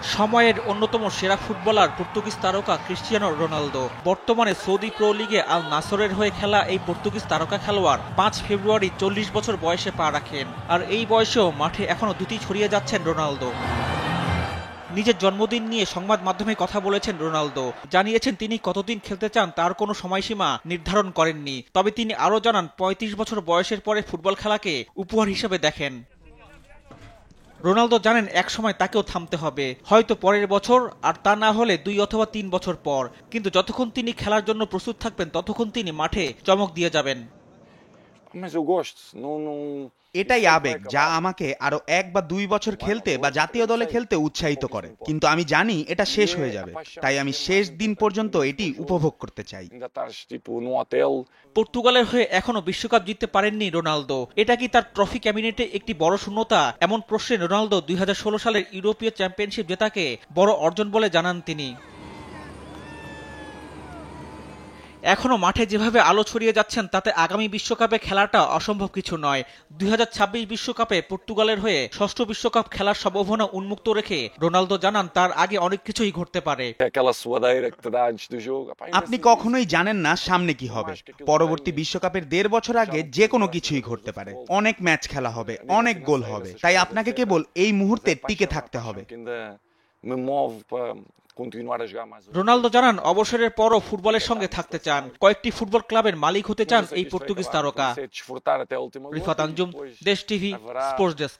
সময়ের অন্যতম সেরা ফুটবলার পর্তুগিজ তারকা ক্রিস্টিয়ানো রোনালদো বর্তমানে সৌদি প্রো লিগে আল নাসরের হয়ে খেলা এই পর্তুগিজ তারকা খেলোয়াড় ৫ ফেব্রুয়ারি ৪০ বছর বয়সে পা রাখেন। আর এই বয়সেও মাঠে এখনো দ্যুতি ছড়িয়ে যাচ্ছেন রোনালদো। নিজের জন্মদিন নিয়ে সংবাদ মাধ্যমে কথা বলেছেন রোনালদো। জানিয়েছেন তিনি কতদিন খেলতে চান তার কোনো সময়সীমা নির্ধারণ করেননি, তবে তিনি আরও জানান ৩৫ বছর বয়সের পরে ফুটবল খেলাকে উপহার হিসেবে দেখেন। রোনালদো জানেন এক সময় তাকেও থামতে হবে, হয়তো পরের বছর, আর তা না হলে ২ অথবা ৩ বছর পর। কিন্তু যতক্ষণ তিনি খেলার জন্য প্রস্তুত থাকবেন ততক্ষণ তিনি মাঠে চমক দিয়ে যাবেন। এটাই আবেগ যা আমাকে আরো ১ বা ২ বছর খেলতে বা জাতীয় দলে খেলতে উৎসাহিত করে। কিন্তু আমি জানি এটা শেষ হয়ে যাবে, তাই আমি শেষ দিন পর্যন্ত এটি উপভোগ করতে চাই। পর্তুগালের হয়ে এখনো বিশ্বকাপ জিততে পারেননি রোনালদো। এটা কি তার ট্রফি ক্যাবিনেটে একটি বড় শূন্যতা? এমন প্রশ্নে রোনালদো ২০১৬ সালের ইউরোপীয় চ্যাম্পিয়নশিপ জেতাকে বড় অর্জন বলে জানান তিনি। এখনো মাঠে যেভাবে আলো ছড়িয়ে যাচ্ছেন তাতে আগামী বিশ্বকাপে খেলাটা অসম্ভব কিছু নয়। ২০২৬ বিশ্বকাপে পর্তুগালের হয়ে ষষ্ঠ বিশ্বকাপ খেলার সম্ভাবনা উন্মুক্ত রেখে রোনালদো জানান তার আগে অনেক কিছুই ঘটতে পারে। আপনি কখনোই জানেন না সামনে কি হবে। পরবর্তী বিশ্বকাপের ১.৫ বছর আগে যে কোনো কিছুই ঘটতে পারে। অনেক ম্যাচ খেলা হবে, অনেক গোল হবে, তাই আপনাকে কেবল এই মুহূর্তে টিকে থাকতে হবে। রোনালদো জানান অবসরের পরও ফুটবলের সঙ্গে থাকতে চান। কয়েকটি ফুটবল ক্লাবের মালিক হতে চান এই পর্তুগিজ তারকা। রিফাত আঞ্জুম, দেশ টিভি, স্পোর্টস ডেস্ক।